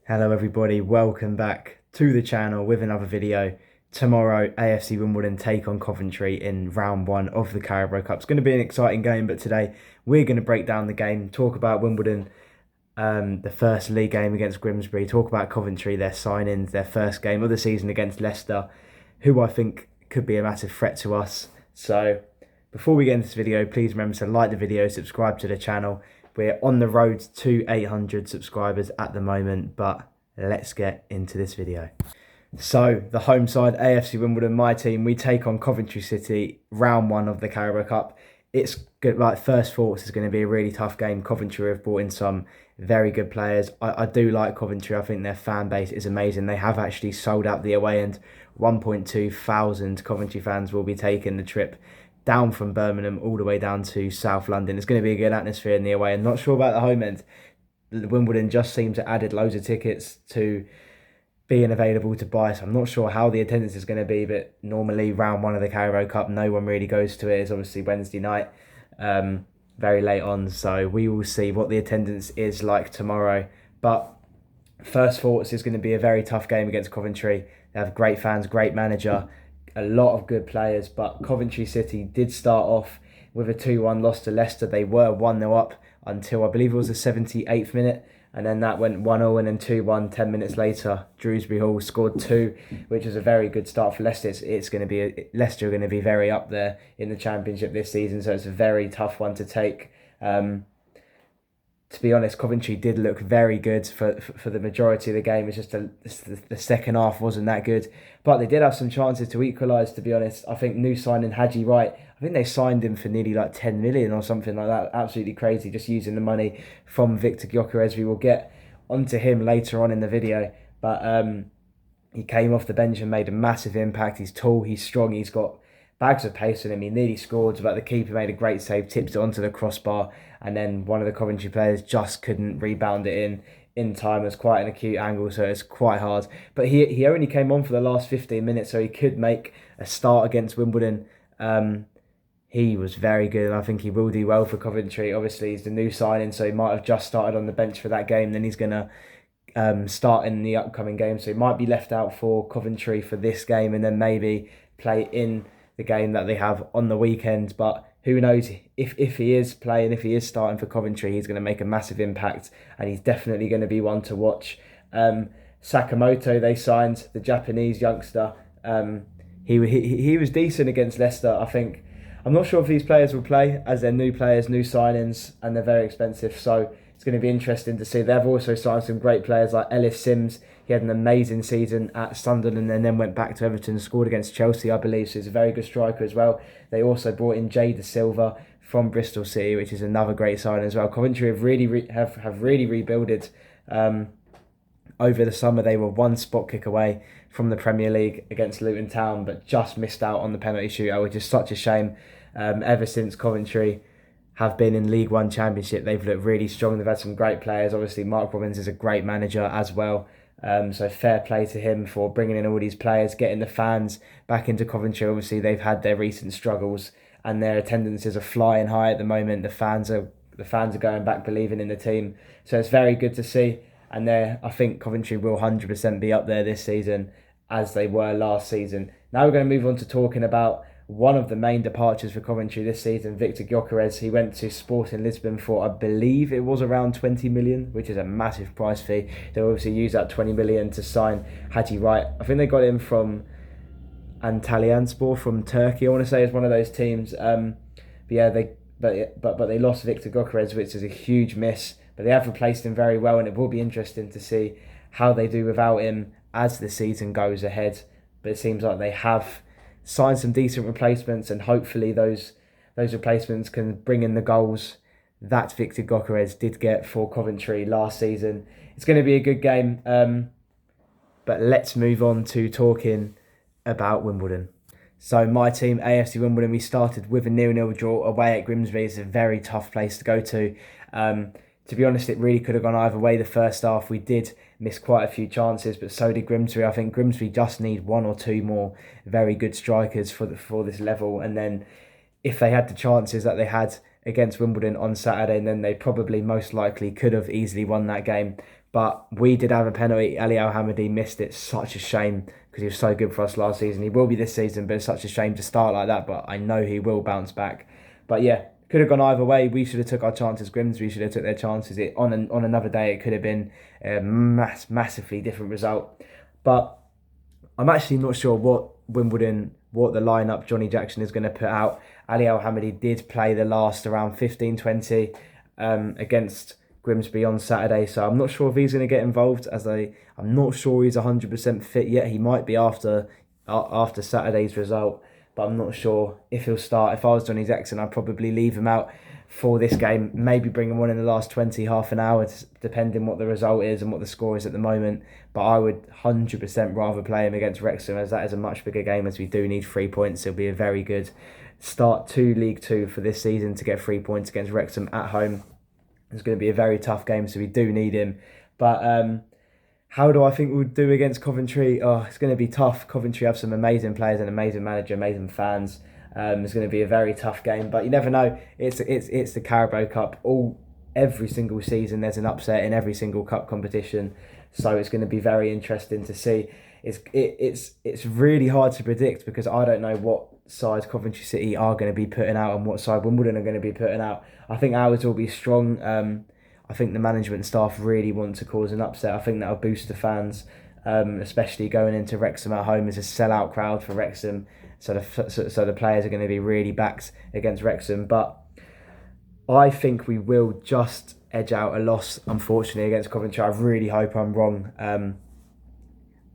Hello everybody, welcome back to the channel with another video. Tomorrow, AFC Wimbledon take on Coventry in round one of the Carabao Cup. It's going to be an exciting game, but today we're going to break down the game, talk about Wimbledon, the first league game against Grimsby, talk about Coventry, their signings, their first game of the season against Leicester, who I think could be a massive threat to us. So before we get into this video, please remember to like the video, subscribe to the channel. We're on the road to 800 subscribers at the moment, but let's get into this video. So the home side, AFC Wimbledon, my team, we take on Coventry City, round one of the Carabao Cup. It's good, like first thoughts, is going to be a really tough game. Coventry have brought in some very good players. I do like Coventry. I think their fan base is amazing. They have actually sold out the away end. 1.2 thousand Coventry fans will be taking the trip down from Birmingham all the way down to South London. It's going to be a good atmosphere in the away. I'm not sure about the home end. Wimbledon just seems to added loads of tickets to being available to buy. So I'm not sure how the attendance is going to be, but normally round one of the Carabao Cup, no one really goes to it. It's obviously Wednesday night, very late on. So we will see what the attendance is like tomorrow. But first thoughts is going to be a very tough game against Coventry. They have great fans, great manager, a lot of good players, but Coventry City did start off with a 2-1 loss to Leicester. They were 1-0 up until I believe it was the 78th minute, and then that went 1-0 and then 2-1 10 minutes later. Dewsbury Hall scored two, which was a very good start for Leicester. It's going to be Leicester are going to be very up there in the Championship this season, so it's a very tough one to take. To be honest, Coventry did look very good for the majority of the game. It's just the second half wasn't that good. But they did have some chances to equalise, to be honest. I think new signing Haji Wright, I think they signed him for nearly like 10 million or something like that. Absolutely crazy, just using the money from Victor Gyökeres. We will get onto him later on in the video. But he came off the bench and made a massive impact. He's tall, he's strong, he's got bags of pace on him. He nearly scored, but the keeper made a great save, tipped it onto the crossbar, and then one of the Coventry players just couldn't rebound it in time. It was quite an acute angle, so it's quite hard. But he only came on for the last 15 minutes, so he could make a start against Wimbledon. He was very good, and I think he will do well for Coventry. Obviously, he's the new signing, so he might have just started on the bench for that game. Then he's going to start in the upcoming game, so he might be left out for Coventry for this game, and then maybe play in the game that they have on the weekend. But who knows, if he is playing, if he is starting for Coventry, he's going to make a massive impact, and he's definitely going to be one to watch. Sakamoto, they signed, the Japanese youngster. He was decent against Leicester, I think. I'm not sure if these players will play, as they're new players, new signings, and they're very expensive. So it's going to be interesting to see. They've also signed some great players like Ellis Sims. He had an amazing season at Sunderland and then went back to Everton and scored against Chelsea, I believe. So he's a very good striker as well. They also brought in Jay Da Silva from Bristol City, which is another great sign as well. Coventry have really rebuilded. Over the summer, they were one spot kick away from the Premier League against Luton Town, but just missed out on the penalty shootout, which is such a shame. Ever since Coventry have been in League One Championship, they've looked really strong. They've had some great players. Obviously, Mark Robbins is a great manager as well. So fair play to him for bringing in all these players, getting the fans back into Coventry. Obviously, they've had their recent struggles, and their attendances are flying high at the moment. The fans are going back, believing in the team. So it's very good to see. And I think Coventry will 100% be up there this season, as they were last season. Now we're going to move on to talking about one of the main departures for Coventry this season, Victor Gyökeres. He went to Sporting Lisbon for, I believe it was around 20 million, which is a massive price fee. They obviously used that 20 million to sign Haji Wright. I think they got him from Antalyaspor from Turkey, I want to say, is one of those teams. But they lost Victor Gyökeres, which is a huge miss. But they have replaced him very well, and it will be interesting to see how they do without him as the season goes ahead. But it seems like they have signed some decent replacements, and hopefully those replacements can bring in the goals that Victor Gyökeres did get for Coventry last season. It's going to be a good game, but let's move on to talking about Wimbledon. So my team, AFC Wimbledon, we started with a 0-0 draw away at Grimsby. It's a very tough place to go to. To be honest, it really could have gone either way the first half. We did miss quite a few chances, but so did Grimsby. I think Grimsby just need one or two more very good strikers for this level. And then if they had the chances that they had against Wimbledon on Saturday, then they probably most likely could have easily won that game. But we did have a penalty. Ali Al Hamidi missed it. Such a shame because he was so good for us last season. He will be this season, but it's such a shame to start like that. But I know he will bounce back. But yeah, could have gone either way. We should have took our chances. Grimsby should have took their chances. On another day, it could have been a massively different result. But I'm actually not sure what the lineup Johnny Jackson is going to put out. Ali Al Hamidi did play the last around 15-20 against Grimsby on Saturday, so I'm not sure if he's going to get involved. I'm not sure he's 100% fit yet. He might be after Saturday's result, but I'm not sure if he'll start. If I was Johnny Jackson, I'd probably leave him out for this game. Maybe bring him on in the last 20, half an hour, depending what the result is and what the score is at the moment. But I would 100% rather play him against Wrexham, as that is a much bigger game, as we do need 3 points. It'll be a very good start to League Two for this season to get 3 points against Wrexham at home. It's going to be a very tough game, so we do need him. But how do I think we'll do against Coventry? Oh, it's going to be tough. Coventry have some amazing players, an amazing manager, amazing fans. It's going to be a very tough game, but you never know. It's the Carabao Cup. Every single season, there's an upset in every single cup competition, so it's going to be very interesting to see. It's really hard to predict because I don't know what side Coventry City are going to be putting out and what side Wimbledon are going to be putting out. I think ours will be strong. I think the management staff really want to cause an upset. I think that'll boost the fans, especially going into Wrexham at home. It's a sellout crowd for Wrexham, so the players are going to be really backed against Wrexham. But I think we will just edge out a loss, unfortunately, against Coventry. I really hope I'm wrong.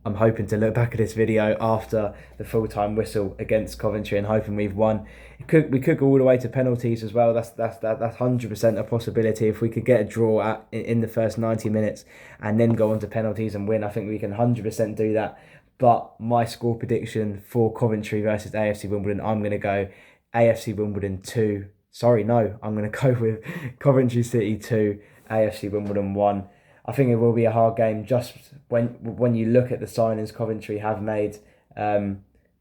I'm hoping to look back at this video after the full-time whistle against Coventry and hoping we've won. We could go all the way to penalties as well. That's 100% a possibility. If we could get a draw in the first 90 minutes and then go on to penalties and win, I think we can 100% do that. But my score prediction for Coventry versus AFC Wimbledon, I'm going to go AFC Wimbledon 2. Sorry, no, I'm going to go with Coventry City 2, AFC Wimbledon 1. I think it will be a hard game. Just when you look at the signings Coventry have made,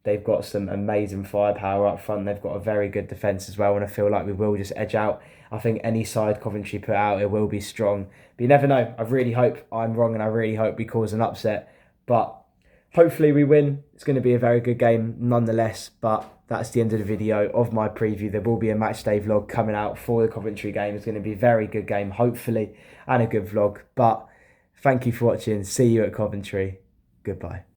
they've got some amazing firepower up front. They've got a very good defence as well, and I feel like we will just edge out. I think any side Coventry put out, it will be strong. But you never know. I really hope I'm wrong, and I really hope we cause an upset. But hopefully we win. It's going to be a very good game nonetheless. But that's the end of the video of my preview. There will be a match day vlog coming out for the Coventry game. It's going to be a very good game, hopefully, and a good vlog. But thank you for watching. See you at Coventry. Goodbye.